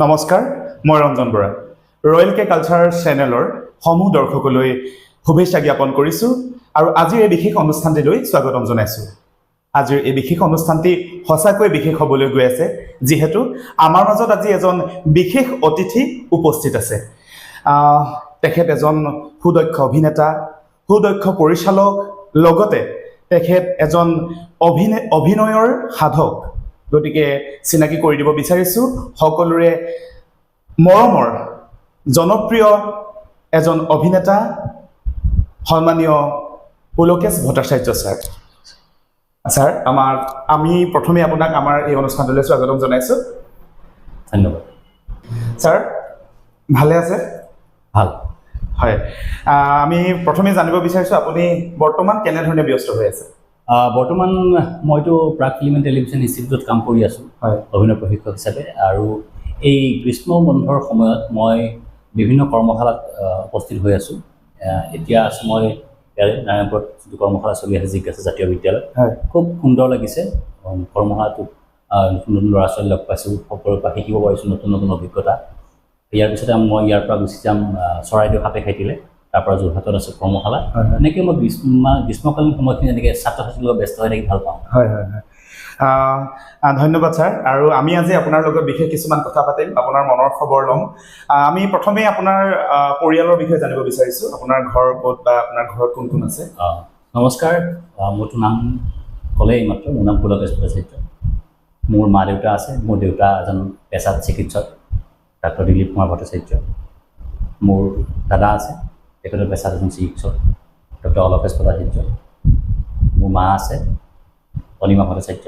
নমস্কাৰ, মই ৰঞ্জন বৰা। ৰয়েল কে কালচাৰ চেনেলৰ সমূহ দৰ্শকলৈ শুভেচ্ছা জ্ঞাপন কৰিছোঁ আৰু আজিৰ এই বিশেষ অনুষ্ঠানটিলৈ স্বাগতম জনাইছোঁ। আজিৰ এই বিশেষ অনুষ্ঠানটি সঁচাকৈ বিশেষ হ'বলৈ গৈ আছে, যিহেতু আমাৰ মাজত আজি এজন বিশেষ অতিথি উপস্থিত আছে। তেখেত এজন সুদক্ষ অভিনেতা, সুদক্ষ পৰিচালক, লগতে তেখেত এজন অভিনয়ৰ সাধক। গতিকে চিনাকি কৰি দিব বিচাৰিছোঁ সকলোৰে মৰমৰ জনপ্ৰিয় এজন অভিনেতা, সন্মানীয় পুলকেশ ভট্টাচাৰ্য ছাৰ। ছাৰ, আমি প্ৰথমে আপোনাক আমাৰ এই অনুষ্ঠানটোলৈ স্বাগতম জনাইছোঁ। ধন্যবাদ। ছাৰ, ভালে আছে? ভাল। হয়, আমি প্ৰথমে জানিব বিচাৰিছোঁ আপুনি বৰ্তমান কেনেধৰণে ব্যস্ত হৈ আছে? বৰ্তমান মইতো প্ৰাগ ফিল্ম এণ্ড টেলিভিশ্যন ইনষ্টিটিউটত কাম কৰি আছোঁ, হয়, অভিনয় প্ৰশিক্ষক হিচাপে। আৰু এই গ্ৰীষ্ম বন্ধৰ সময়ত মই বিভিন্ন কৰ্মশালাত উপস্থিত হৈ আছোঁ। এতিয়া আছোঁ মই ইয়াৰে নাৰায়ণপুৰত যিটো কৰ্মশালা চলি আছে জিজ্ঞাসা জাতীয় বিদ্যালয়। হয়, খুব সুন্দৰ লাগিছে কৰ্মশালাটোত। নতুন নতুন ল'ৰা ছোৱালী লগ পাইছোঁ, সকলোৰে পৰা শিকিব পাৰিছোঁ নতুন নতুন অভিজ্ঞতা। ইয়াৰ পিছতে মই ইয়াৰ পৰা গুচি যাম চৰাইদেউ সাপেখাতিলৈ, তাৰ পৰা যোৰহাটত আছে কৰ্মশালা। এনেকৈ মই গ্ৰীষ্মকালীন সময়খিনি এনেকৈ ছাত্ৰ ছাত্ৰীৰ লগত ব্যস্ত হৈ থাকি ভাল পাওঁ। হয় হয় হয়, ধন্যবাদ ছাৰ। আৰু আমি আজি আপোনাৰ লগত বিশেষ কিছুমান কথা পাতিম, আপোনাৰ মনৰ খবৰ ল'ম। আমি প্ৰথমে আপোনাৰ পৰিয়ালৰ বিষয়ে জানিব বিচাৰিছোঁ। আপোনাৰ ঘৰ ক'ত বা আপোনাৰ ঘৰত কোন কোন আছে? নমস্কাৰ, মোৰতো নাম ক'লেই এইমাত্ৰ, মোৰ নাম পুলকেশ ভট্টাচাৰ্য। মোৰ মা দেউতা আছে। মোৰ দেউতা এজন পেছাত চিকিৎসক, ডাক্তৰ দিলীপ কুমাৰ ভট্টাচাৰ্য। মোৰ দাদা আছে, তেখেতৰ পেছাত এজন চিকিৎসক, ডক্টৰ অলকেশ ভট্টাচাৰ্য। মোৰ মা আছে, অনিমা ভট্টাচাৰ্য।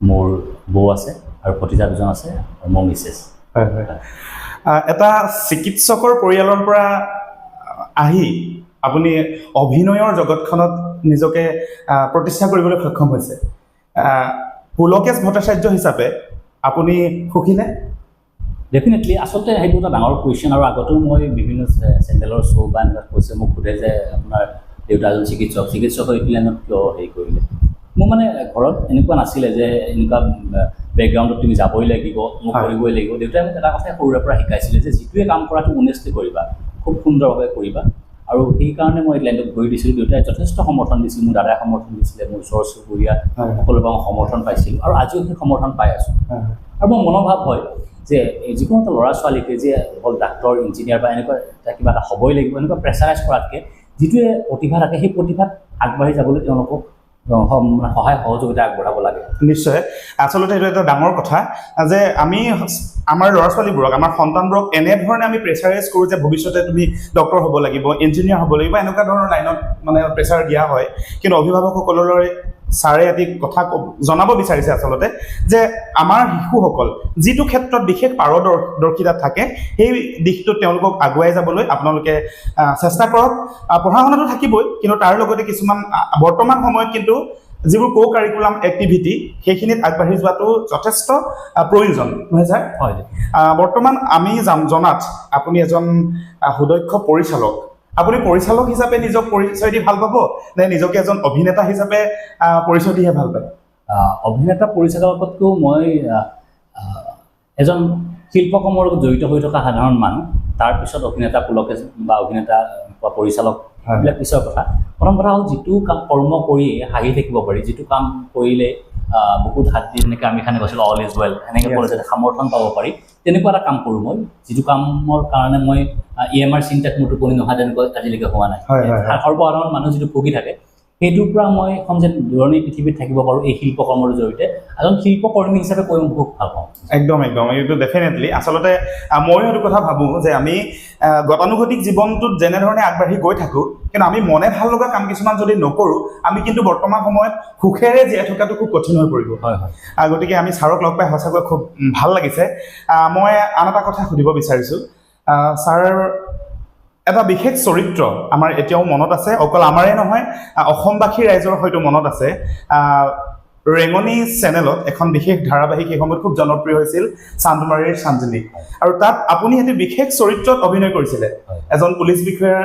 মোৰ বৌ আছে আৰু ভতিজা দুজন আছে, আৰু মোৰ মিছেছ। হয় হয়, এটা চিকিৎসকৰ পৰিয়ালৰ পৰা আহি আপুনি অভিনয়ৰ জগতখনত নিজকে প্ৰতিষ্ঠা কৰিবলৈ সক্ষম হৈছে। পুলকেশ ভট্টাচাৰ্য হিচাপে আপুনি সুখীনে? ডেফিনেটলি। আচলতে সেইটো এটা ডাঙৰ কুৱেশ্যন, আৰু আগতেও মই বিভিন্ন চেনেলৰ শ্ব' বা এনেকুৱা কৈছে, মোক সোধে যে আপোনাৰ দেউতা এজন চিকিৎসক হৈ লাইনত কিয় হেৰি কৰিলে। মোৰ মানে ঘৰত এনেকুৱা নাছিলে যে এনেকুৱা বেকগ্ৰাউণ্ডত তুমি যাবই লাগিব, মোক কৰিবই লাগিব। দেউতাই মোক এটা কথাই সৰুৰে পৰা শিকাইছিলে যে যিটোৱে কাম কৰাটো অনেষ্টলি কৰিবা, খুব সুন্দৰভাৱে কৰিবা। আৰু সেইকাৰণে মই এই লাইনটোত ভৰি দিছিলোঁ। দেউতাই যথেষ্ট সমৰ্থন দিছিল, মোৰ দাদাই সমৰ্থন দিছিলে, মোৰ ওচৰ চুবুৰীয়া সকলোৰে পৰা মই সমৰ্থন পাইছিলোঁ, আৰু আজিও সেই সমৰ্থন পাই আছোঁ। আৰু মোৰ মনোভাৱ হয় যে যিকোনো এটা ল'ৰা ছোৱালীকে যে অকল ডাক্তৰ, ইঞ্জিনিয়াৰ বা এনেকুৱা কিবা এটা হ'বই লাগিব, এনেকুৱা প্ৰেছাৰাইজ কৰাতকৈ যিটোৱে প্ৰতিভা থাকে সেই প্ৰতিভাত আগবাঢ়ি যাবলৈ তেওঁলোকক সহায় সহযোগিতা আগবঢ়াব লাগে। নিশ্চয়। আচলতে এইটো এটা ডাঙৰ কথা যে আমি আমাৰ ল'ৰা ছোৱালীবোৰক, আমাৰ সন্তানবোৰক এনেধৰণে আমি প্ৰেছাৰাইজ কৰোঁ যে ভৱিষ্যতে তুমি ডক্টৰ হ'ব লাগিব, ইঞ্জিনিয়াৰ হ'ব লাগিব, এনেকুৱা ধৰণৰ লাইনত মানে প্ৰেছাৰ দিয়া হয়। কিন্তু অভিভাৱকসকললৈ ছাৰে এটি কথা জনাব বিচাৰিছে আচলতে, যে আমাৰ শিশুসকল যিটো ক্ষেত্ৰত বিশেষ পাৰদৰ্শিতা থাকে সেই দিশটোত তেওঁলোকক আগুৱাই যাবলৈ আপোনালোকে চেষ্টা কৰক। পঢ়া শুনাটো থাকিবই, কিন্তু তাৰ লগতে কিছুমান বৰ্তমান সময়ত কিন্তু যিবোৰ কো কাৰিকুলাম এক্টিভিটি সেইখিনিত আগবাঢ়ি যোৱাটো যথেষ্ট প্ৰয়োজন, নহয় ছাৰ? হয়। বৰ্তমান আমি জনাত আপুনি এজন সুদক্ষ পৰিচালক। আপুনি পৰিচালক হিচাপে নিজক পৰিচয় দি ভাল পাব নে নিজকে এজন অভিনেতা হিচাপে পৰিচয় দিহে ভাল পায়? অভিনেতা পৰিচালকতকৈও মই এজন শিল্পকৰ্মৰ লগত জড়িত হৈ থকা সাধাৰণ মানুহ। তাৰপিছত অভিনেতা পুলকেশ বা অভিনেতা বা পৰিচালক, এইবিলাক পিছৰ কথা। প্ৰথম কথা হ'ল যিটো কাম কৰ্ম কৰিয়ে হাঁহি থাকিব পাৰি, যিটো কাম কৰিলে বুকুত হাত দি যেনেকৈ আমি খানে কৈছিলোঁ অল ইজ ৱেল, এনেকৈ ক'লে যাতে সমৰ্থন পাব পাৰি, তেনেকুৱা এটা কাম কৰোঁ মই। যিটো কামৰ কাৰণে মই EMR চিন্তাত মোৰ টোপনি নোহোৱা তেনেকুৱা আজিলৈকে হোৱা নাই। সৰ্বসাধাৰণ মানুহ যিটো ভুগি থাকে, সেইটোৰ পৰা মই এখন যে দূৰণি পৃথিৱীত থাকিব পাৰোঁ এই শিল্পকৰ্মৰ জৰিয়তে, এজন শিল্পকৰ্মী হিচাপে কৈ মই খুব ভাল পাওঁ। একদম একদম, এইটো ডেফিনেটলি। আচলতে ময়ো সেইটো কথা ভাবোঁ যে আমি গতানুগতিক জীৱনটোত যেনেধৰণে আগবাঢ়ি গৈ থাকোঁ, কিন্তু আমি মনে ভাল লগা কাম কিছুমান যদি নকৰোঁ, আমি কিন্তু বৰ্তমান সময়ত সুখেৰে জীয়াই থকাটো খুব কঠিন হৈ পৰিব। হয় হয়। গতিকে আমি ছাৰক লগ পাই সঁচাকৈ খুব ভাল লাগিছে। মই আন এটা কথা সুধিব বিচাৰিছোঁ। ছাৰ, এটা বিশেষ চৰিত্ৰ আমাৰ এতিয়াও মনত আছে, অকল আমাৰে নহয় অসমবাসী ৰাইজৰ হয়তো মনত আছে। ৰেঙনি চেনেলত এখন বিশেষ ধাৰাবাহিক সেই সময়ত খুব জনপ্ৰিয় হৈছিল, চান্দমাৰীৰ চান্দনী। আৰু তাত আপুনি এটি বিশেষ চৰিত্ৰত অভিনয় কৰিছিলে, এজন পুলিচ বিষয়াৰ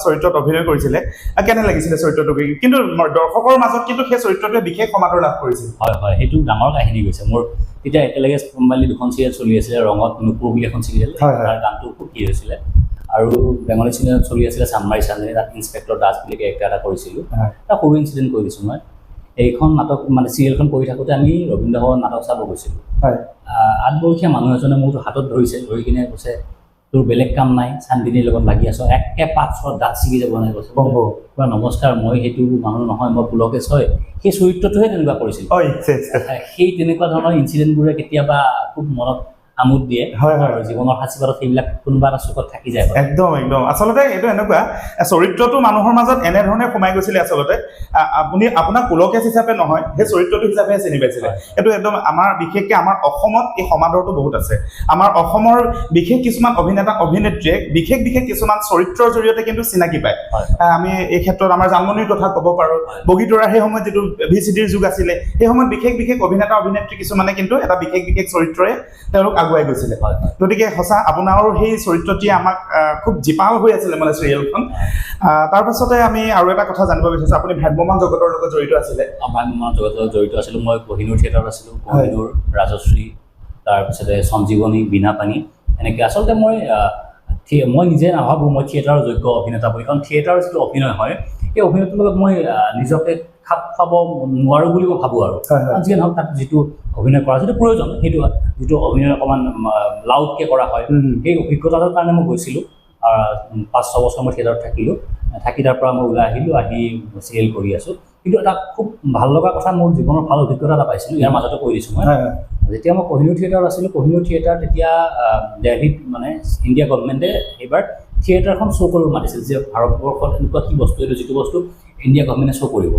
চৰিত্ৰত অভিনয় কৰিছিলে। কেনে লাগিছিলে চৰিত্ৰটো? কিন্তু দৰ্শকৰ মাজত কিন্তু সেই চৰিত্ৰটোৱে বিশেষ সমাদৰ লাভ কৰিছিল। হয় হয়, সেইটো ডাঙৰ কাহিনী গৈছে। মোৰ তেতিয়া একেলগে কোম্পানী দুখন চিৰিয়েল চলি আছিলে ৰঙত নুপুৰ বুলি এখন চিৰিয়েল হয়, হয়। তাৰ গানটো খুব কি হৈছিলে আৰু বেংগলী চিনেমাত চলি আছিলে চানমাৰি চানমাৰি তাত ইন্সপেক্টৰ দাস বুলি কেৰেক্টাৰ এটা কৰিছিলোঁ হয়। এটা সৰু ইনচিডেণ্ট কৰি দিছোঁ মই এইখন নাটক মানে চিৰিয়েলখন কৰি থাকোঁতে আমি ৰবীন্দ্ৰ ভৱন নাটক চাব গৈছিলোঁ হয় আঠবয়সীয়া মানুহ এজনে মোৰ হাতত ধৰিছে ধৰি কিনে কৈছে তোৰ বেলেগ কাম নাই চান্দিনীৰ লগত লাগি আছ একে পাঁচশত দাঁত ছিগি যাব নাই কৈছে কিবা নমস্কাৰ মই সেইটো মানুহ নহয় মই পুলকেশ হয় সেই চৰিত্ৰটোহে তেনেকুৱা কৰিছিল সেই তেনেকুৱা ধৰণৰ ইনচিডেণ্টবোৰে কেতিয়াবা খুব মনত আমোদ দিয়ে হয়, হয়। আৰু জীৱনৰ সাঁচিপাতত সেইবিলাক কোনোবা এটা চুকত থাকি যায় একদম একদম আচলতে এইটো এনেকুৱা চৰিত্ৰটো মানুহৰ মাজত এনেধৰণে সোমাই গৈছিলে আচলতে আপুনি আপোনাক পুলকেশ হিচাপে নহয় সেই চৰিত্ৰটো হিচাপেহে চিনি পাইছিলে এইটো একদম আমাৰ বিশেষকৈ আমাৰ অসমত এই সমাদৰটো বহুত আছে আমাৰ অসমৰ বিশেষ কিছুমান অভিনেতা অভিনেত্ৰীয়ে বিশেষ কিছুমান চৰিত্ৰৰ জৰিয়তে কিন্তু চিনাকি পায় আমি এই ক্ষেত্ৰত আমাৰ জানমণিৰ কথা ক'ব পাৰোঁ বগীতৰাৰ সেই সময়ত যিটো VCDৰ যুগ আছিলে সেই সময়ত বিশেষ অভিনেতা অভিনেত্ৰী কিছুমানে কিন্তু এটা বিশেষ চৰিত্ৰৰে তেওঁলোক আগুৱাই গৈছিলে গতিকে সঁচা আপোনাৰো সেই চৰিত্ৰটিয়ে আমাক খুব জীপাল হৈ আছিলে মানে চিৰিয়েলখন তাৰপাছতে আমি আৰু এটা কথা জানিব বিচাৰিছোঁ আপুনি ভ্ৰাম্যমান জগতৰ লগত জড়িত আছিলে ভ্ৰাম্যমান জগতৰ জড়িত আছিলোঁ মই কোহিনুৰ থিয়েটাৰত আছিলোঁ কোহিনুৰ ৰাজশ্ৰী তাৰপিছতে সঞ্জীৱনী বীণাপানী এনেকৈ আচলতে মই নিজে নাভাবোঁ মই থিয়েটাৰৰ যোগ্য অভিনেতা বুলি কাৰণ থিয়েটাৰৰ যিটো অভিনয় হয় সেই অভিনয়টোৰ লগত মই নিজকে খাপ খাব নোৱাৰোঁ বুলি মই ভাবোঁ আৰু যিয়ে নহওক তাত যিটো অভিনয় কৰা যিটো প্ৰয়োজন সেইটো যিটো অভিনয় অকণমান লাউডকৈ কৰা হয় সেই অভিজ্ঞতাটোৰ কাৰণে মই গৈছিলোঁ 5-6 বছৰ মই থিয়েটাৰত থাকিলোঁ থাকি তাৰ পৰা মই ওলাই আহিলোঁ আহি চিৰিয়েল কৰি আছোঁ কিন্তু এটা খুব ভাল লগা কথা মোৰ জীৱনৰ ভাল অভিজ্ঞতা এটা পাইছিলোঁ ইয়াৰ মাজতে কৈ দিছোঁ মই যেতিয়া মই কোহিনুৰ থিয়েটাৰত আছিলোঁ কোহিনুৰ থিয়েটাৰ তেতিয়া দিল্লীত মানে ইণ্ডিয়া গভৰ্ণমেণ্টে এইবাৰ থিয়েটাৰখন শ্ব' কৰিব মাতিছিল যে ভাৰতবৰ্ষত এনেকুৱা কি বস্তু এইটো যিটো বস্তু ইণ্ডিয়া গভৰ্ণমেণ্টে শ্ব' কৰিব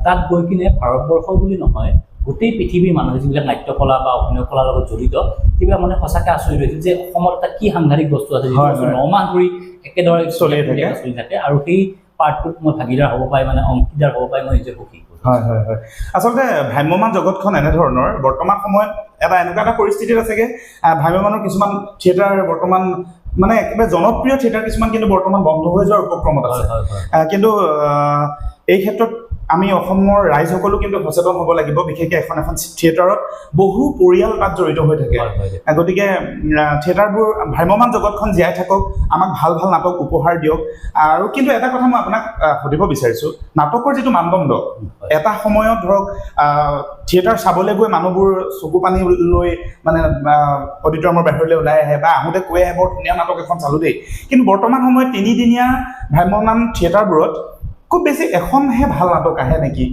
তাত গৈ কিনে ভাৰতবৰ্ষ বুলি নহয় গোটেই পৃথিৱীৰ মানুহে যিবিলাক নাট্যকলা বা অভিনয় কলাৰ লগত জড়িত সেইবিলাক মানে সঁচাকৈ আচৰিত হৈছিল যে অসমত এটা কি সাংঘাতিক বস্তু আছে যিটো 9 মাহ ধৰি একেদৰে চলি থাকে আৰু সেই পাৰ্টটোত মই ভাগিদাৰ হ'ব পাই মানে অংশীদাৰ হ'ব পাই মই নিজে সুখী হয় আচলতে ভ্ৰাম্যমান জগতখন এনেধৰণৰ বৰ্তমান সময়ত এনেকুৱা এটা পৰিস্থিতিত আছেগে ভ্ৰাম্যমানৰ কিছুমান থিয়েটাৰ বৰ্তমান মানে একেবাৰে জনপ্ৰিয় থিয়েটাৰ কিছুমান কিন্তু বৰ্তমান বন্ধ হৈ যোৱাৰ উপক্ৰমত আছে কিন্তু এই ক্ষেত্ৰত আমি অসমৰ ৰাইজসকলো কিন্তু সচেতন হ'ব লাগিব বিশেষকৈ এখন থিয়েটাৰত বহু পৰিয়াল তাত জড়িত হৈ থাকে গতিকে থিয়েটাৰবোৰ ভ্ৰাম্যমান জগতখন জীয়াই থাকক আমাক ভাল নাটক উপহাৰ দিয়ক আৰু কিন্তু এটা কথা মই আপোনাক সুধিব বিচাৰিছোঁ নাটকৰ যিটো মানদণ্ড এটা সময়ত ধৰক থিয়েটাৰ চাবলৈ গৈ মানুহবোৰ চকু পানী লৈ মানে অডিটৰিয়ামৰ বাহিৰলৈ ওলাই আহে বা আহোঁতে কৈ আহে বৰ ধুনীয়া নাটক এখন চালোঁ দেই কিন্তু বৰ্তমান সময়ত 3-দিনীয়া ভ্ৰাম্যমান থিয়েটাৰবোৰত খুব বেছি এখনহে ভাল নাটক আহে নেকি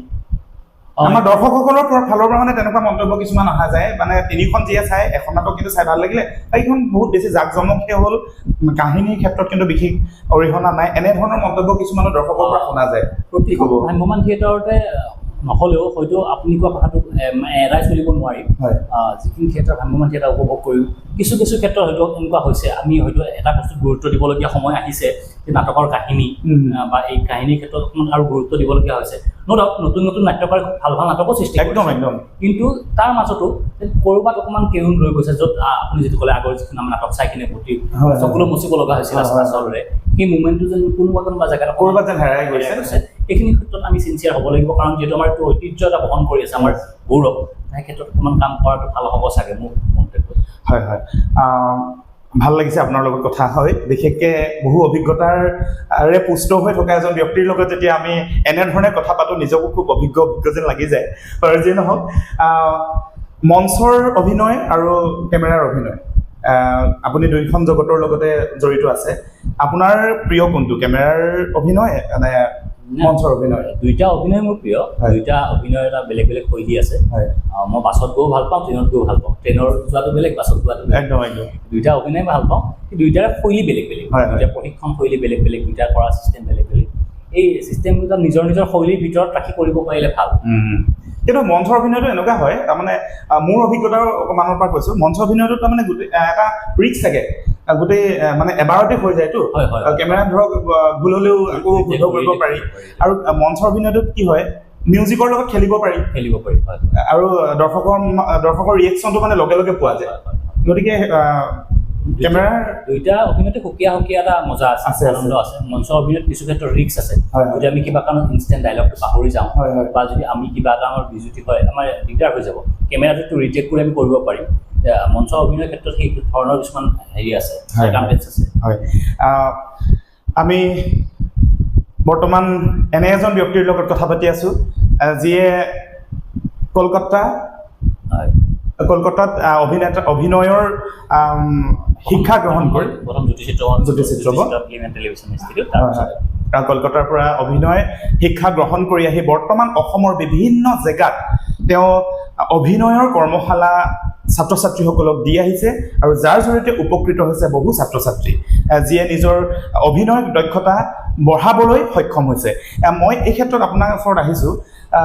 আমাৰ দৰ্শকসকলৰ ফালৰ পৰা মানে তেনেকুৱা মন্তব্য কিছুমান অহা যায় মানে 3খন যিয়ে চাই এখন নাটক কিন্তু চাই ভাল লাগিলে এইখন বহুত বেছি জাকজমকহে হ'ল কাহিনীৰ ক্ষেত্ৰত কিন্তু বিশেষ অৰিহণা নাই এনেধৰণৰ মন্তব্য কিছুমানৰ দৰ্শকৰ পৰা শুনা যায় কি ক'ব ভ্ৰাম্যমান থিয়েটাৰতে নহ'লেও হয়তো আপুনি কোৱা কথাটো এৰাই চলিব নোৱাৰি যিখিনি থিয়েটাৰ ভ্ৰাম্যমান থিয়েটাৰ উপভোগ কৰিম কিছু ক্ষেত্ৰত হয়তো এনেকুৱা হৈছে আমি হয়তো এটা বস্তুত গুৰুত্ব দিবলগীয়া সময় আহিছে যে নাটকৰ কাহিনী বা এই কাহিনীৰ ক্ষেত্ৰত অকণমান আৰু গুৰুত্ব দিবলগীয়া হৈছে নতুন নাট্যকাৰ ভাল নাটকো সৃষ্টি একদম কিন্তু তাৰ মাজতো ক'ৰবাত অকণমান কেৰুণ ৰৈ গৈছে য'ত আপুনি যিটো ক'লে আগৰ যিখন আমাৰ নাটক চাই কিনে গোটেই চকুলো মুচিব লগা হৈছিল আচলতে সেই মুভমেণ্টটো যেন কোনোবা জেগাত ক'ৰবাত যেন হেৰাই গৈছে এইখিনি ক্ষেত্ৰত আমি চিনচিয়াৰ হ'ব লাগিব কাৰণ যিহেতু আমাৰ এইটো ঐতিহ্য এটা বহন কৰি আছে আমাৰ গৌৰৱ সেই ক্ষেত্ৰত অকণমান কাম কৰাটো ভাল হ'ব চাগে মোৰ মন্তব্য হয় ভাল লাগিছে আপোনাৰ লগত কথা হয় বিশেষকৈ বহু অভিজ্ঞতাৰে পুষ্ট হৈ থকা এজন ব্যক্তিৰ লগত যেতিয়া আমি এনেধৰণে কথা পাতোঁ নিজকো খুব অভিজ্ঞ যেন লাগি যায় আৰু যিয়ে নহওক মঞ্চৰ অভিনয় আৰু কেমেৰাৰ অভিনয় আপুনি 2খন জগতৰ লগতে জড়িত আছে আপোনাৰ প্ৰিয় কোনটো কেমেৰাৰ অভিনয় নে মঞ্চৰ অভিনয় দুইটা অভিনয় মোৰ প্ৰিয় দুইটা অভিনয় এটা বেলেগ শৈলী আছে মই বাছত গৈও ভাল পাওঁ ট্ৰেইনত গৈও ভাল পাওঁ ট্ৰেইনৰ যোৱাটো বেলেগ বাছত যোৱাটো একদম দুইটা অভিনয় ভাল পাওঁ দুইটাৰ শৈলী বেলেগ দুইটা প্ৰশিক্ষণ শৈলী বেলেগ দুইটা কৰা চিষ্টেম বেলেগ এই চিষ্টেম দুটা নিজৰ শৈলীৰ ভিতৰত ৰাখি কৰিব পাৰিলে ভাল কিন্তু মঞ্চৰ অভিনয়টো এনেকুৱা হয় তাৰমানে মোৰ অভিজ্ঞতাৰ মানৰ পৰা কৈছোঁ মঞ্চ অভিনয়টোত তাৰমানে গোটেই এটা ৰিস্ক থাকে গোটেই মানে এবাৰতে হৈ যায়তো কেমেৰাত ধৰক ভুল হ'লেও আকৌ শুদ্ধ কৰিব পাৰি আৰু মঞ্চৰ অভিনয়টোত কি হয় মিউজিকৰ লগত খেলিব পাৰি আৰু দৰ্শকৰ ৰিয়েকশ্যনটো মানে লগে পোৱা যায় গতিকে কেমেৰাৰ দুইটা অভিনয়তে সুকীয়া সুকীয়া এটা মজা আছে, আছে, আনন্দ আছে। মঞ্চৰ অভিনয়ত কিছু ক্ষেত্ৰত ৰিস্ক আছে, হয়, হয়। যদি আমি কিবা কাৰণত ইনষ্টেণ্ট ডাইলগটো পাহৰি যাওঁ হয়, হয়। বা যদি আমি কিবা এটা আমাৰ বিজুতি হয় আমাৰ দিগদাৰ হৈ যাব। কেমেৰাটোতো ৰিটেক কৰি আমি কৰিব পাৰিম। মঞ্চৰ অভিনয়ৰ ক্ষেত্ৰত সেই ধৰণৰ কিছুমান হেৰি আছে, হয়, এডভান্টেজ আছে। হয়। আমি বৰ্তমান এনে এজন ব্যক্তিৰ লগত কথা পাতি আছোঁ যিয়ে কলকাতাত অভিনয়ৰ শিক্ষা গ্ৰহণ কৰি প্ৰথম জ্যোতিচিত্ৰ ফিল্ম এণ্ড টেলিভিছন ইনষ্টিটিউট, কলকাতাৰ পৰা অভিনয় শিক্ষা গ্ৰহণ কৰি আহি বৰ্তমান অসমৰ বিভিন্ন জেগাত তেওঁ অভিনয়ৰ কৰ্মশালা ছাত্ৰ ছাত্ৰীসকলক দি আহিছে আৰু যাৰ জৰিয়তে উপকৃত হৈছে বহু ছাত্ৰ ছাত্ৰী যিয়ে নিজৰ অভিনয় দক্ষতা বঢ়াবলৈ সক্ষম হৈছে। মই এই ক্ষেত্ৰত আপোনাৰ ওচৰত আহিছোঁ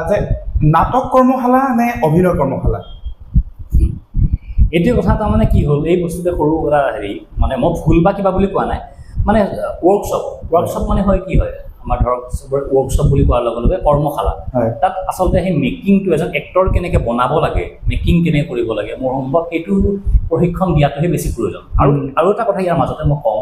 যে নাটক কৰ্মশালা নে অভিনয় কৰ্মশালা? এইটোৱে কথা। তাৰমানে কি হ'ল, এই বস্তুতে সৰু এটা হেৰি মানে মই ভুল বা কিবা বুলি কোৱা নাই, মানে ৱৰ্কশ্বপ মানে হয় কি হয় আমাৰ ধৰক ৱৰ্কশ্বপ বুলি কোৱাৰ লগে লগে কৰ্মশালা। তাত আচলতে সেই মেকিংটো এজন এক্টৰ কেনেকৈ বনাব লাগে, মেকিং কেনেকৈ কৰিব লাগে, মোৰ সম্ভৱ সেইটো প্ৰশিক্ষণ দিয়াটোহে বেছি প্ৰয়োজন। আৰু এটা কথা ইয়াৰ মাজতে মই কওঁ,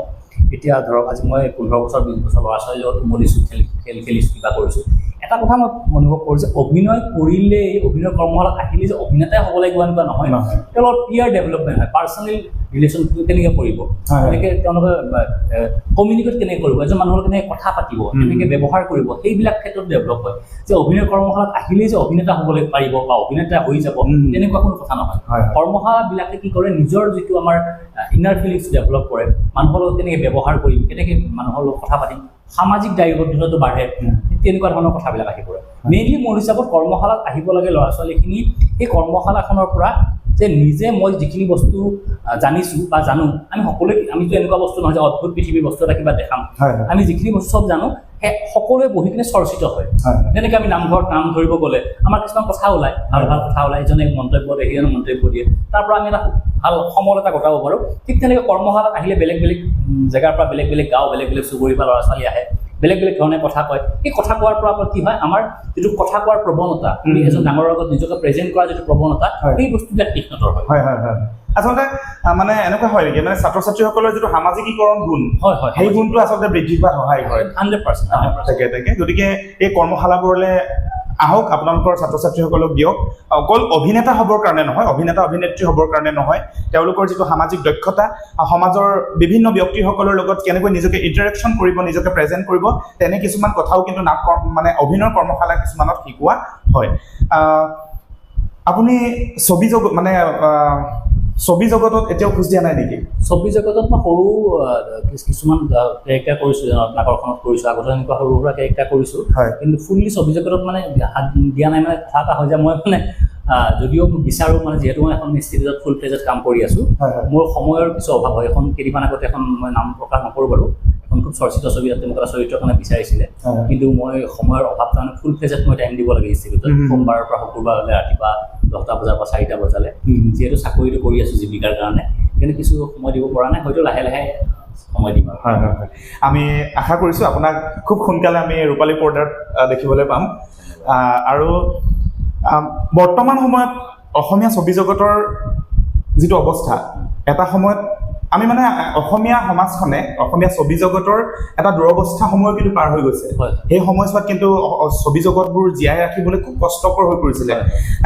এতিয়া ধৰক আজি মই 15 বছৰ 20 বছৰ ল'ৰা ছোৱালীৰ লগত উমলিছোঁ, খেল খেলিছোঁ, কিবা কৰিছোঁ। এটা কথা মই অনুভৱ কৰোঁ যে অভিনয় কৰিলে অভিনয় কৰ্মশালাত আহিলে যে অভিনেতাই হ'ব লাগিব এনেকুৱা নহয়। তেওঁলোকৰ পিয়াৰ ডেভেলপমেণ্ট হয়, পাৰ্চনেল ৰিলেশ্যনটো কেনেকৈ কৰিব, কেনেকৈ তেওঁলোকে কমিউনিকেট কেনেকৈ কৰিব, এজন মানুহৰ কেনেকৈ কথা পাতিব, কেনেকৈ ব্যৱহাৰ কৰিব, সেইবিলাক ক্ষেত্ৰত ডেভেলপ হয়। যে অভিনয় কৰ্মশালাত আহিলেই যে অভিনেতা হ'বলৈ পাৰিব বা অভিনেতা হৈ যাব তেনেকুৱা কোনো কথা নহয়। কৰ্মশালাবিলাকে কি কৰে, নিজৰ যিটো আমাৰ ইনাৰ ফিলিংছ ডেভেলপ কৰে, মানুহৰ লগত কেনেকৈ ব্যৱহাৰ কৰিম, কেনেকৈ মানুহৰ লগত কথা পাতিম, সামাজিক দায়বদ্ধতাটো বাঢ়ে, তেনেকুৱা ধৰণৰ কথাবিলাক আহি পৰে। মেইনলি মোৰ হিচাপত কৰ্মশালাত আহিব লাগে ল'ৰা ছোৱালীখিনি সেই কৰ্মশালাখনৰ পৰা যে নিজে মই যিখিনি বস্তু জানিছোঁ বা জানো, আমি সকলোৱে আমিতো এনেকুৱা বস্তু নহয় যে অদ্ভুত পৃথিৱীৰ বস্তু এটা কিবা দেখাম, আমি যিখিনি বস্তু চব জানো সেই সকলোৱে বহি কিনে চৰ্চিত হয়। যেনেকৈ আমি নামঘৰত নাম ধৰিব গ'লে আমাৰ কিছুমান কথা ওলায়, ভাল ভাল কথা ওলায়, ইজনে মন্তব্য দিয়ে, সিজনে মন্তব্য দিয়ে, তাৰ পৰা আমি এটা ভাল সমল এটা ঘটাব পাৰোঁ। ঠিক তেনেকৈ কৰ্মশালাত আহিলে বেলেগ বেলেগ জেগাৰ পৰা বেলেগ বেলেগ গাঁও, বেলেগ বেলেগ চুবুৰীৰ পৰা ল'ৰা ছোৱালী আহে, বেলেগ বেলেগ ধৰণে কথা কয়। এই কথা কোৱাৰ পৰা কি হয়, আমাৰ যিটো কথা কোৱাৰ প্ৰৱণতা, এজন ডাঙৰৰ আগত নিজকে প্ৰেজেণ্ট কৰাৰ যিটো প্ৰৱণতা, সেই বস্তুবিলাক তীক্ষ্ণতৰ হয়। আচলতে মানে এনেকুৱা হয় নেকি, মানে ছাত্ৰ ছাত্ৰীসকলৰ যিটো সামাজিকীকৰণ গুণ, সেই গুণটো আচলতে বৃদ্ধি কৰাত সহায় কৰে। 100%। গতিকে এই কৰ্মশালাবোৰলৈ আহক, আপোনালোকৰ ছাত্ৰ ছাত্ৰীসকলক দিয়ক। অকল অভিনেতা হ'বৰ কাৰণে নহয়, অভিনেতা অভিনেত্ৰী হ'বৰ কাৰণে নহয়, তেওঁলোকৰ যিটো সামাজিক দক্ষতা, সমাজৰ বিভিন্ন ব্যক্তিসকলৰ লগত কেনেকৈ নিজকে ইণ্টাৰেকশ্যন কৰিব, নিজকে প্ৰেজেণ্ট কৰিব, তেনে কিছুমান কথাও কিন্তু মানে অভিনয় কৰ্মশালা কিছুমানত শিকোৱা হয়। আপুনি ছবি জগতত এতিয়াও খোজ দিয়া নাই নেকি? ছবি জগতত মই সৰু কিছুমান কেৰেক্টাৰ কৰিছোঁ, নাটকখনত কৰিছোঁ, আগতে এনেকুৱা সৰু সুৰা কেৰেক্টাৰ কৰিছোঁ, কিন্তু ফুললি ছবি জগতত মানে হাত দিয়া নাই। মানে কথা এটা হয় যে মই মানে যদিও বিচাৰোঁ, মানে যিহেতু মই এখন ইনষ্টিটিউটত ফুল ফ্লেজত কাম কৰি আছোঁ, মোৰ সময়ৰ কিছু অভাৱ হয়। এখন কেইদিনমান আগতে এখন মই নাম প্ৰকাশ নকৰোঁ বাৰু, এখন খুব চৰ্চিত ছবি, তাতে মোক এটা চৰিত্ৰৰ কাৰণে বিচাৰিছিলে, কিন্তু মই সময়ৰ অভাৱ কাৰণে ফুল ফ্লেজত মই টাইম দিব লাগে ইনষ্টিটিউটত, সোমবাৰৰ পৰা শুকুৰবাৰলৈ ৰাতিপুৱা 10টা বজাৰ পৰা 4টা বজালৈ। যিহেতু চাকৰিটো কৰি আছোঁ জীৱিকাৰ কাৰণে, সেইকাৰণে কিছু সময় দিব পৰা নাই, হয়তো লাহে লাহে সময় দিম। আমি আশা কৰিছোঁ আপোনাক খুব সোনকালে আমি ৰূপালী পৰ্দাত দেখিবলৈ পাম। আৰু বৰ্তমান সময়ত অসমীয়া ছবি জগতৰ যিটো অৱস্থা, এটা সময়ত আমি মানে অসমীয়া সমাজখনে, অসমীয়া ছবি জগতৰ এটা দুৰৱস্থা সময় কিন্তু পাৰ হৈ গৈছে। সেই সময়ছোৱাত কিন্তু ছবি জগতবোৰ জীয়াই ৰাখিবলৈ খুব কষ্টকৰ হৈ পৰিছিলে।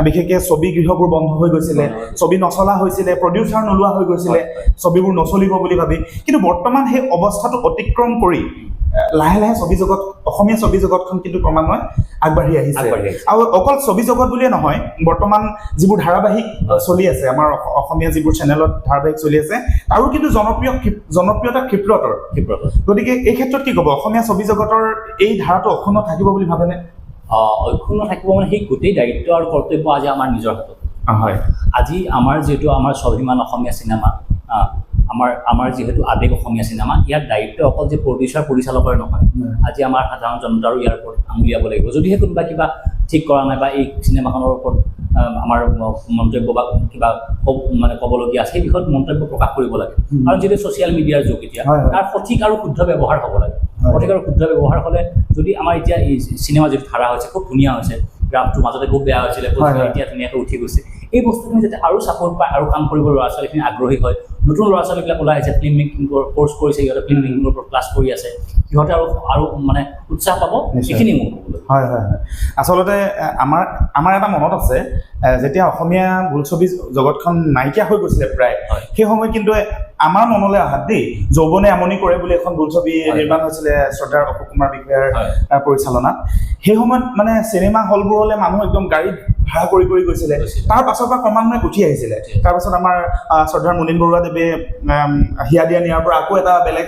বিশেষকৈ ছবি গৃহবোৰ বন্ধ হৈ গৈছিলে, ছবি নচলা হৈছিলে, প্ৰডিউচাৰ নোলোৱা হৈ গৈছিলে, ছবিবোৰ নচলিব বুলি ভাবি। কিন্তু বৰ্তমান সেই অৱস্থাটো অতিক্ৰম কৰি লাহে লাহে ছবি জগত, অসমীয়া ছবি জগতখন কিন্তু ক্ৰমান্বয়ে আগবাঢ়ি আহিছে। আৰু অকল ছবি জগত বুলিয়ে নহয়, বৰ্তমান যিবোৰ ধাৰাবাহিক চলি আছে, আমাৰ অসমীয়া যিবোৰ চেনেলত ধাৰাবাহিক চলি আছে, তাৰো কিন্তু জনপ্ৰিয়তা ক্ষিপ্ৰতৰ। গতিকে এই ক্ষেত্ৰত কি ক'ব, অসমীয়া ছবি জগতৰ এই ধাৰাটো অক্ষুণ্ণ থাকিব বুলি ভাবেনে? অক্ষুণ্ণ থাকিব মানে সেই গোটেই দায়িত্ব আৰু কৰ্তব্য আজি আমাৰ নিজৰ হাতত। আজি আমাৰ যিহেতু আমাৰ স্বাভিমান অসমীয়া চিনেমা, আমাৰ যিহেতু আৱেগ অসমীয়া চিনেমা, ইয়াৰ দায়িত্ব অকল যে প্ৰডিউচাৰ পৰিচালকৰ নহয়, আজি আমাৰ সাধাৰণ জনতাৰো ইয়াৰ ওপৰত আঙুলিয়াব লাগিব। যদিহে কোনোবা কিবা ঠিক কৰা নাই বা এই চিনেমাখনৰ ওপৰত আমাৰ মন্তব্য বা কিবা মানে ক'বলগীয়া আছে, সেই বিষয়ত মন্তব্য প্ৰকাশ কৰিব লাগে। কাৰণ যিহেতু ছ'চিয়েল মিডিয়াৰ যুগ এতিয়া, তাৰ সঠিক আৰু শুদ্ধ ব্যৱহাৰ হ'ব লাগে। সঠিক আৰু শুদ্ধ ব্যৱহাৰ হ'লে, যদি আমাৰ এতিয়া এই চিনেমা যিটো ধাৰা হৈছে খুব ধুনীয়া হৈছে, গ্ৰাফটো মাজতে খুব বেয়া হৈছিলে, এতিয়া ধুনীয়াকৈ উঠি গৈছে, এই বস্তুখিনি যাতে আৰু ছাপোৰ্ট পায়, আৰু কাম কৰিব ল'ৰা ছোৱালীখিনি আগ্ৰহী হয়, নতুন ল'ৰা ছোৱালীবিলাক ওলাই আহিছে, ফিল্ম মেকিঙৰ কোৰ্চ কৰিছে, সিহঁতে ফিল্ম মেকিঙৰ ওপৰত ক্লাছ কৰি আছে, সিহঁতে আৰু মানে উৎসাহ পাব, এইখিনি মোৰ ক'বলৈ। হয় হয় হয়, আচলতে আমাৰ এটা মনত আছে যেতিয়া অসমীয়া বোলছবি জগতখন নাইকিয়া হৈ গৈছিলে প্ৰায়, সেই সময়ত কিন্তু আমাৰ মনলৈ অহাত দেই যৌৱনে আমনি কৰে বুলি এখন বোলছবি নিৰ্মাণ হৈছিলে শ্ৰদ্ধাৰ অশোক কুমাৰ বিষয়াৰ পৰিচালনাত। সেই সময়ত মানে চিনেমা হলবোৰলৈ মানুহ একদম গাড়ীত ভাড়া কৰি গৈছিলে, তাৰ পাছৰ পৰা ক্ৰমান্বয়ে উঠি আহিছিলে। তাৰপাছত আমাৰ শ্ৰদ্ধাৰ মুনীন বৰুৱাদেৱে হিয়া দিয়া নিয়াৰ পৰা আকৌ এটা বেলেগ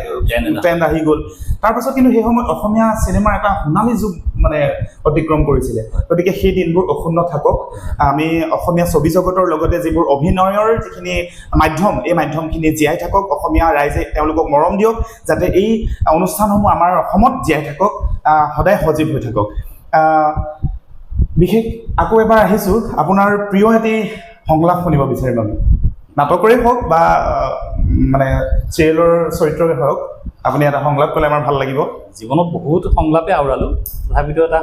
ট্ৰেণ্ড আহি গ'ল। তাৰপাছত কিন্তু সেই সময়ত অসমীয়া চিনেমাৰ এটা সোণালী যুগ মানে অতিক্ৰম কৰিছিলে। গতিকে সেই দিনবোৰ অক্ষুণ্ণ থাকক। আমি অসমীয়া ছবি জগতৰ লগতে যিবোৰ অভিনয়ৰ যিখিনি মাধ্যম, এই মাধ্যমখিনি জীয়াই থাকক, অসমীয়া ৰাইজে তেওঁলোকক মৰম দিয়ক, যাতে এই অনুষ্ঠানসমূহ আমাৰ অসমত জীয়াই থাকক, সদায় সজীৱ হৈ থাকক। বিশেষ আকৌ এবাৰ আহিছোঁ, আপোনাৰ প্ৰিয় এটি সংলাপ শুনিব বিচাৰিম আমি, নাটকৰে হওক বা মানে চিৰিয়েলৰ চৰিত্ৰৰে হওক, আপুনি এটা সংলাপ ক'লে আমাৰ ভাল লাগিব। জীৱনত বহুত সংলাপে আওৰালোঁ, তথাপিতো এটা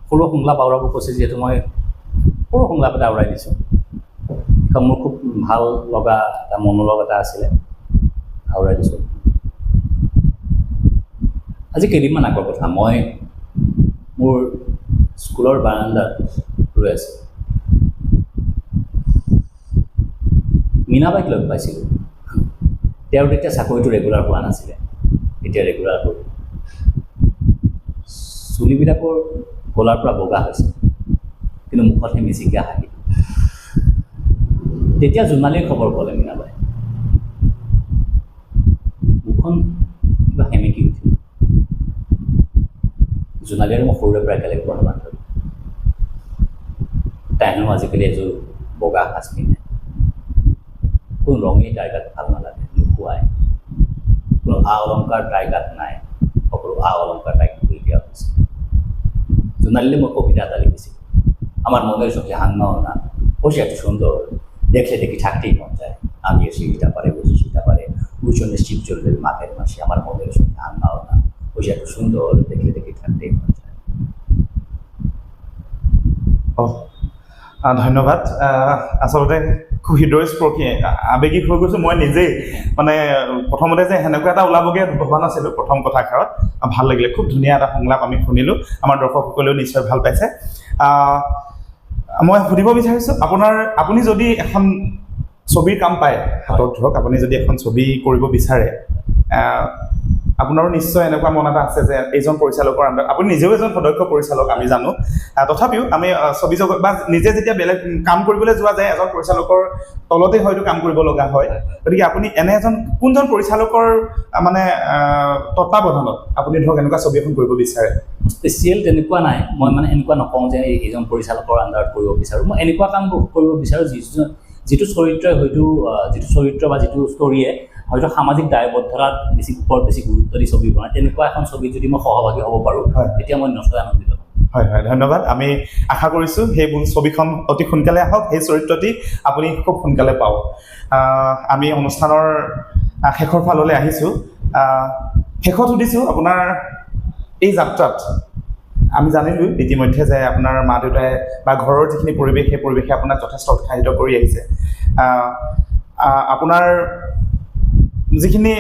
সৰু সংলাপ আওৰাব কৈছে যিহেতু মই সৰু সংলাপ এটা আওৰাই দিছোঁ। এখন মোৰ খুব ভাল লগা এটা মনোলগ এটা আছিলে, আওৰাই দিছোঁ। আজি কেইদিনমান আগৰ কথা, মই মোৰ স্কুলৰ বাৰান্দাত ৰৈ আছোঁ, মীনাবাইক লগ পাইছিলোঁ। তেওঁৰ তেতিয়া চাকৰিটো ৰেগুলাৰ হোৱা নাছিলে, এতিয়া ৰেগুলাৰ হ'ল। চুলিবিলাকৰ গলাৰ পৰা বগা হৈছে, কিন্তু মুখত সেই মিচিকিয়া হাঁহি। তেতিয়া জোনালীৰ খবৰ ক'লে মীনাবাই, মুখখন কিবা সেমেকি উঠিল। জোনালী আৰু মই সৰুৰে পৰা একেলগে পঢ়া বান্ধৱী। তাই হেনো আজিকালি এযোৰ বগা সাজ পিন্ধে, কোনো ৰঙেই তাইৰ গাত ভাল নালাগে, নোখোৱাই, কোনো অলংকাৰ তাইৰ গাত নাই, সকলো অলংকাৰ তাইক কৰি দিয়া হৈছে। জোনালীলে মই কবিতা এটা লিখিছিলোঁ, আমার মনের চোখে হাঙ্গাও না, বসে এত সুন্দর, দেখলে দেখি থাকতেই মন যায়। আমি এসে এটা পারে, বসে সেটা পারে, উজনের শিব চলবে মাঘের মাসে, আমার মনের চোখে হাঙ্গাও না, বসে এত সুন্দর, দেখলে দেখি থাকতেই মন যায়। ধন্যবাদ। আচলতে খুব হৃদয়স্পৰ্শী, আৱেগিক হৈ গৈছোঁ মই নিজেই। মানে প্ৰথমতে যে সেনেকুৱা এটা ওলাবগৈ ভবা নাছিলোঁ প্ৰথম কথাষাৰত। ভাল লাগিলে, খুব ধুনীয়া এটা সংলাপ আমি শুনিলোঁ, আমাৰ দৰ্শকসকলেও নিশ্চয় ভাল পাইছে। মই সুধিব বিচাৰিছোঁ, আপুনি যদি এখন ছবিৰ কাম পায় হাতত, ধৰক আপুনি যদি এখন ছবি কৰিব বিচাৰে, আপোনাৰো নিশ্চয় এনেকুৱা মন এটা আছে যে এইজন পৰিচালকৰ আণ্ডাৰত, আপুনি নিজেও এজন সদক্ষ পৰিচালক আমি জানো, তথাপিও আমি ছবি জগত বা নিজে যেতিয়া বেলেগ কাম কৰিবলৈ যোৱা যায়, এজন পৰিচালকৰ তলতে হয়তো কাম কৰিব লগা হয়। গতিকে আপুনি এনে কোনজন পৰিচালকৰ মানে তত্বাৱধানত আপুনি ধৰক এনেকুৱা ছবি এখন কৰিব বিচাৰে? স্পেচিয়েল তেনেকুৱা নাই, মই মানে এনেকুৱা নকওঁ যে এইজন পৰিচালকৰ আণ্ডাৰত কৰিব বিচাৰোঁ। মই এনেকুৱা কাম কৰিব বিচাৰোঁ যিটো চৰিত্ৰই হয়তো, যিটো চৰিত্ৰ বা যিটো ষ্টৰীয়ে হয়তো সামাজিক দায়বদ্ধতাত ওপৰত বেছি গুৰুত্ব দি ছবি বনায়, তেনেকুৱা এখন ছবিত যদি মই সহভাগী হ'ব পাৰোঁ, তেতিয়া মই নিশ্চয় আনন্দিত হ'ম। হয় হয়, ধন্যবাদ। আমি আশা কৰিছোঁ সেই ছবিখন অতি সোনকালে আহক, সেই চৰিত্ৰটি আপুনি খুব সোনকালে পাওক। আমি অনুষ্ঠানৰ শেষৰ ফাললৈ আহিছোঁ। শেষত সুধিছোঁ, আপোনাৰ এই যাত্ৰাত আমি জানিলোঁ ইতিমধ্যে যে আপোনাৰ মা দেউতাই বা ঘৰৰ যিখিনি পৰিৱেশ, সেই পৰিৱেশে আপোনাক যথেষ্ট উৎসাহিত কৰি আহিছে। আপোনাৰ যিখিনি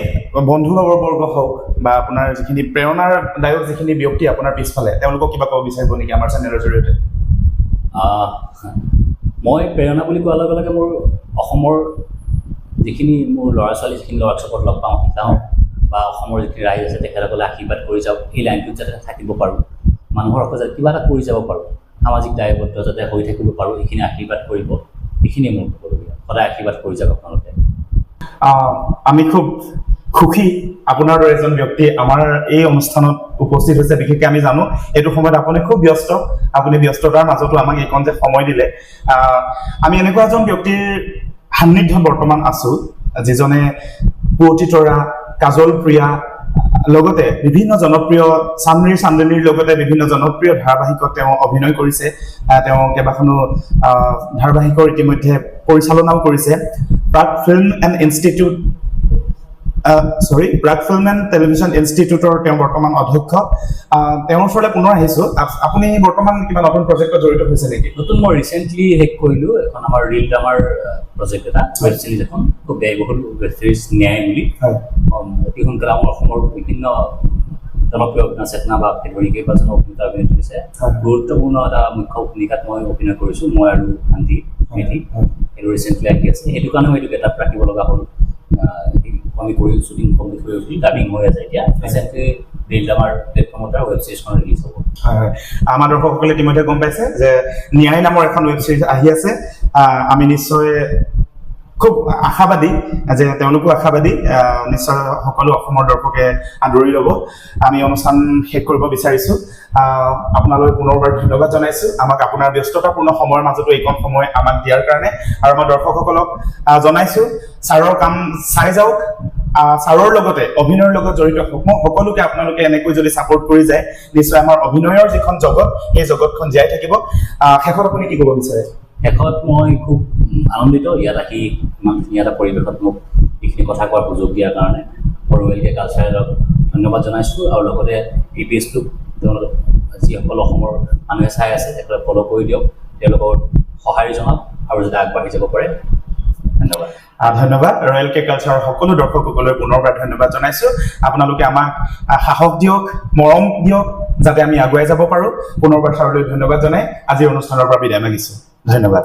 বন্ধুবৰ্গ হওক বা আপোনাৰ যিখিনি প্ৰেৰণাদায়ক যিখিনি ব্যক্তি আপোনাৰ পিছফালে, তেওঁলোকক কিবা ক'ব বিচাৰিব নেকি আমাৰ চেনেলৰ জৰিয়তে? মই প্ৰেৰণা বুলি কোৱাৰ লগে লগে মোৰ অসমৰ যিখিনি মোৰ ল'ৰা ছোৱালী, যিখিনি ৱৰ্কশ্বপত লগ পাওঁ, শিকাওঁ, বা অসমৰ যিখিনি ৰাইজ আছে তেখেতসকলে আশীৰ্বাদ কৰি যাওক, এই লাইনটোত যাতে থাকিব পাৰোঁ, মানুহৰ হকে যাতে কিবা এটা কৰি যাব পাৰোঁ, সামাজিক দায়বদ্ধ যাতে হৈ থাকিব পাৰোঁ, এইখিনি আশীৰ্বাদ কৰিব, এইখিনিয়ে মোৰ ক'বলগীয়া। সদায় আশীৰ্বাদ কৰি যাওক আপোনালোকে। আমি খুব সুখী আপোনাৰ দৰে এজন ব্যক্তি আমাৰ এই অনুষ্ঠানত উপস্থিত হৈছে। বিশেষকৈ আমি জানো এইটো সময়ত আপুনি খুব ব্যস্ত, আপুনি ব্যস্ততাৰ মাজতো আমাক এইকণ যে সময় দিলে। আমি এনেকুৱা এজন ব্যক্তিৰ সান্নিধ্যত বৰ্তমান আছোঁ, যিজনে পুৱতি তৰা, কাজল প্ৰিয়া, লগতে বিভিন্ন জনপ্ৰিয় চান্দিনীৰ লগতে বিভিন্ন জনপ্ৰিয় ধাৰাবাহিকত তেওঁ অভিনয় কৰিছে। তেওঁ কেইবাখনো ধাৰাবাহিকৰ ইতিমধ্যে পৰিচালনাও কৰিছে। প্ৰাগ ফিল্ম এণ্ড ইনষ্টিটিউট সৰি প্ৰাগ ফিল্ম এণ্ড টেলিভিছন ইনষ্টিটিউটৰ তেওঁ বৰ্তমান অধ্যক্ষ তেওঁৰ ওচৰলৈ পুনৰ আহিছোঁ আপুনি বৰ্তমান কিবা নতুন প্ৰজেক্টত জড়িত হৈছে নেকি নতুন মই ৰিচেণ্টলি শেষ কৰিলোঁ এখন আমাৰ ৰিল ড্ৰামাৰ প্ৰজেক্ট এটা ৱেব ছিৰিজ এখন খুব ব্যয়বহুল ৱেব ছিৰিজ ন্যায় বুলি অতি সোনকালে আমাৰ অসমৰ বিভিন্ন জনপ্ৰিয় অভিনেতা চেতনা বা ধৰি কেইবাজনো অভিনেতা অভিনেত্ৰী আছে গুৰুত্বপূৰ্ণ এটা মুখ্য ভূমিকাত মই অভিনয় কৰিছোঁ মই আৰু শান্তি মেধি সেইটো ৰিচেণ্টলি আহি আছে সেইটো কাৰণে মই এইটো গেটআপ ৰাখিব লগা হ'ল আমি কৰি শ্বুটিং কমপ্লিট কৰি উঠি ডাবিং হৈ আছে এতিয়া ৰিচেণ্টলি ৰিল ড্ৰামাৰ প্লেটফৰ্মত ৱেব ছিৰিজখন ৰিলিজ হ'ব হয় আমাৰ দৰ্শকসকলে ইতিমধ্যে গম পাইছে যে ন্যায় নামৰ এখন ৱেব ছিৰিজ আহি আছে আমি নিশ্চয় খুব আশাবাদী যে তেওঁলোকো আশাবাদী নিশ্চয় সকলো অসমৰ দৰ্শকে আদৰি ল'ব আমি অনুষ্ঠান শেষ কৰিব বিচাৰিছোঁ আপোনালৈ পুনৰবাৰ ধন্যবাদ জনাইছোঁ আমাক আপোনাৰ ব্যস্ততাপূৰ্ণ সময়ৰ মাজতো এইকণ সময় আমাক দিয়াৰ কাৰণে আৰু আমাৰ দৰ্শকসকলক জনাইছোঁ ছাৰৰ কাম চাই যাওক ছাৰৰ লগতে অভিনয়ৰ লগত জড়িত সকলোকে আপোনালোকে এনেকৈ যদি ছাপোৰ্ট কৰি যায় নিশ্চয় আমাৰ অভিনয়ৰ যিখন জগত সেই জগতখন জীয়াই থাকিব শেষত আপুনি কি ক'ব বিচাৰে শেষত মই খুব আনন্দিত ইয়াত আহি ইমান ধুনীয়া এটা পৰিৱেশত মোক এইখিনি কথা কোৱাৰ সুযোগ দিয়াৰ কাৰণে মই ৰয়েল কে কালচাৰেলক ধন্যবাদ জনাইছোঁ আৰু লগতে এই পেজটোক তেওঁলোক যিসকল অসমৰ মানুহে চাই আছে তেখেতক ফ'ল' কৰি দিয়ক তেওঁলোকৰ সঁহাৰি জনাওক আৰু যাতে আগবাঢ়ি যাব পাৰে ধন্যবাদ ধন্যবাদ ৰয়েল কে কালচাৰৰ সকলো দৰ্শকসকললৈ পুনৰবাৰ ধন্যবাদ জনাইছোঁ আপোনালোকে আমাক সাহস দিয়ক মৰম দিয়ক যাতে আমি আগুৱাই যাব পাৰোঁ পুনৰবাৰ ছাৰলৈ ধন্যবাদ জনাই আজিৰ অনুষ্ঠানৰ পৰা বিদায় মাগিছোঁ ধন্যবাদ